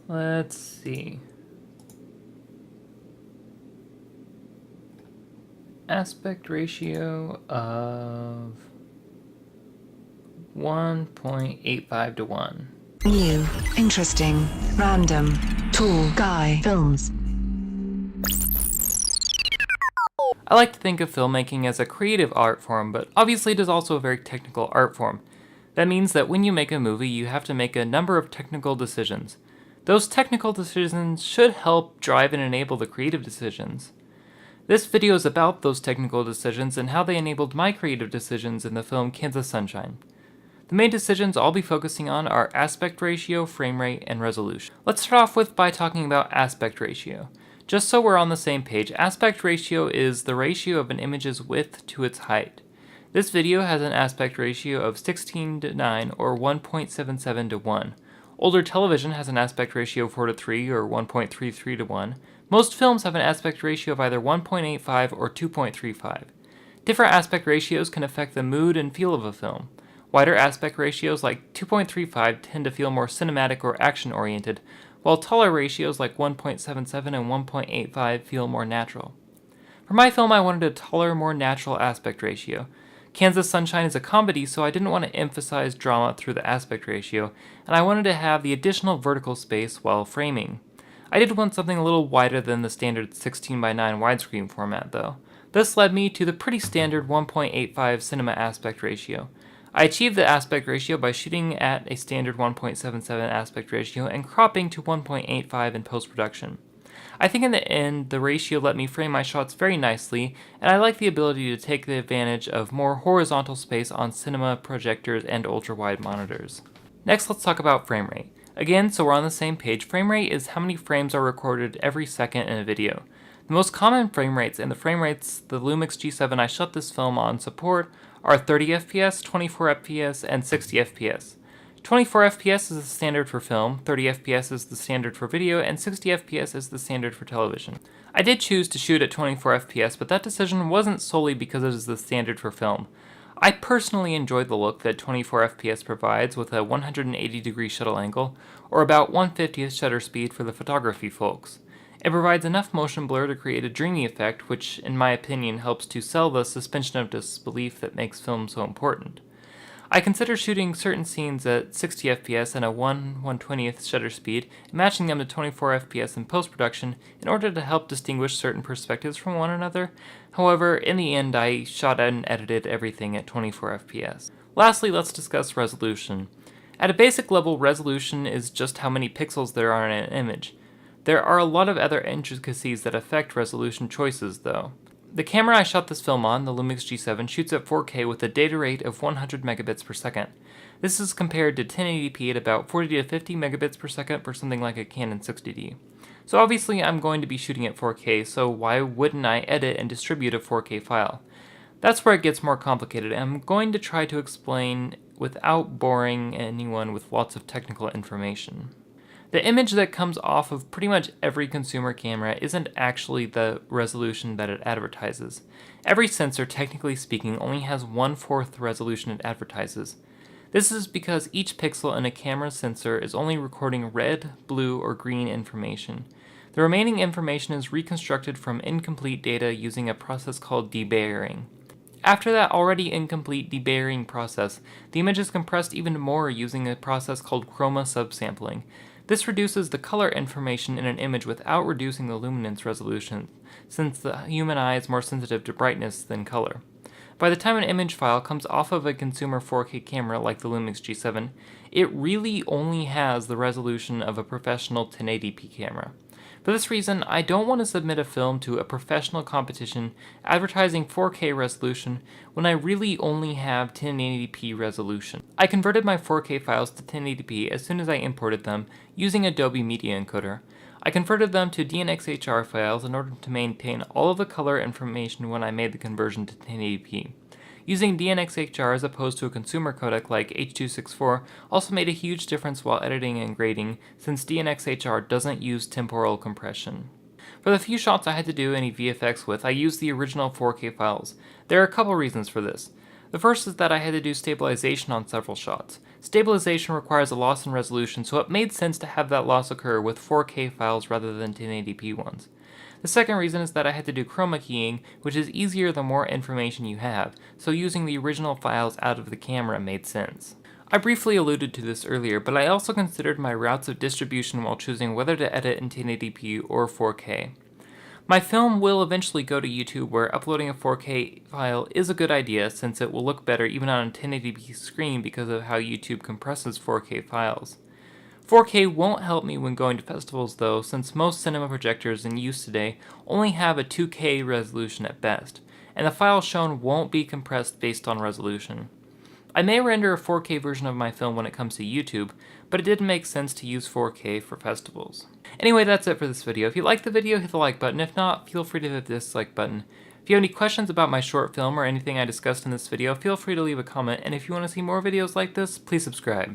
Let's see. Aspect ratio of 1.85 to 1. New, interesting, random, tall guy films. I like to think of filmmaking as a creative art form, but obviously it is also a very technical art form. That means that when you make a movie, you have to make a number of technical decisions. Those technical decisions should help drive and enable the creative decisions. This video is about those technical decisions and how they enabled my creative decisions in the film Kansas Sunshine. The main decisions I'll be focusing on are aspect ratio, frame rate, and resolution. Let's start off by talking about aspect ratio. Just so we're on the same page, aspect ratio is the ratio of an image's width to its height. This video has an aspect ratio of 16 to 9 or 1.77 to 1. Older television has an aspect ratio of 4 to 3 or 1.33 to 1. Most films have an aspect ratio of either 1.85 or 2.35. Different aspect ratios can affect the mood and feel of a film. Wider aspect ratios like 2.35 tend to feel more cinematic or action-oriented, while taller ratios like 1.77 and 1.85 feel more natural. For my film, I wanted a taller, more natural aspect ratio. Kansas Sunshine is a comedy, so I didn't want to emphasize drama through the aspect ratio, and I wanted to have the additional vertical space while framing. I did want something a little wider than the standard 16:9 widescreen format, though. This led me to the pretty standard 1.85 cinema aspect ratio. I achieved the aspect ratio by shooting at a standard 1.77 aspect ratio and cropping to 1.85 in post-production. I think in the end, the ratio let me frame my shots very nicely, and I like the ability to take the advantage of more horizontal space on cinema projectors and ultra-wide monitors. Next, let's talk about frame rate. Again, so we're on the same page, frame rate is how many frames are recorded every second in a video. The most common frame rates and the frame rates the Lumix G7 I shot this film on support are 30 FPS, 24 FPS, and 60 FPS. 24 FPS is the standard for film, 30 FPS is the standard for video, and 60 FPS is the standard for television. I did choose to shoot at 24 FPS, but that decision wasn't solely because it is the standard for film. I personally enjoyed the look that 24 FPS provides with a 180-degree shuttle angle, or about 1/50th shutter speed for the photography folks. It provides enough motion blur to create a dreamy effect, which in my opinion helps to sell the suspension of disbelief that makes film so important. I consider shooting certain scenes at 60 FPS and a 1/120th shutter speed and matching them to 24 FPS in post-production in order to help distinguish certain perspectives from one another. However, in the end I shot and edited everything at 24 FPS. Lastly, let's discuss resolution. At a basic level, resolution is just how many pixels there are in an image. There are a lot of other intricacies that affect resolution choices, though. The camera I shot this film on, the Lumix G7, shoots at 4K with a data rate of 100 megabits per second. This is compared to 1080p at about 40 to 50 megabits per second for something like a Canon 60D. So obviously I'm going to be shooting at 4K, so why wouldn't I edit and distribute a 4K file? That's where it gets more complicated, and I'm going to try to explain without boring anyone with lots of technical information. The image that comes off of pretty much every consumer camera isn't actually the resolution that it advertises. Every sensor, technically speaking, only has 1/4 the resolution it advertises. This is because each pixel in a camera sensor is only recording red, blue, or green information. The remaining information is reconstructed from incomplete data using a process called debayering. After that already incomplete debayering process, the image is compressed even more using a process called chroma subsampling. This reduces the color information in an image without reducing the luminance resolution, since the human eye is more sensitive to brightness than color. By the time an image file comes off of a consumer 4K camera like the Lumix G7, it really only has the resolution of a professional 1080p camera. For this reason, I don't want to submit a film to a professional competition advertising 4K resolution when I really only have 1080p resolution. I converted my 4K files to 1080p as soon as I imported them using Adobe Media Encoder. I converted them to DNxHR files in order to maintain all of the color information when I made the conversion to 1080p. Using DNxHR as opposed to a consumer codec like H.264 also made a huge difference while editing and grading, since DNxHR doesn't use temporal compression. For the few shots I had to do any VFX with, I used the original 4K files. There are a couple reasons for this. The first is that I had to do stabilization on several shots. Stabilization requires a loss in resolution, so it made sense to have that loss occur with 4K files rather than 1080p ones. The second reason is that I had to do chroma keying, which is easier the more information you have, so using the original files out of the camera made sense. I briefly alluded to this earlier, but I also considered my routes of distribution while choosing whether to edit in 1080p or 4K. My film will eventually go to YouTube, where uploading a 4K file is a good idea since it will look better even on a 1080p screen because of how YouTube compresses 4K files. 4K won't help me when going to festivals though, since most cinema projectors in use today only have a 2K resolution at best, and the file shown won't be compressed based on resolution. I may render a 4K version of my film when it comes to YouTube, but it didn't make sense to use 4K for festivals. Anyway, that's it for this video. If you liked the video, hit the like button. If not, feel free to hit the dislike button. If you have any questions about my short film or anything I discussed in this video, feel free to leave a comment, and if you want to see more videos like this, please subscribe.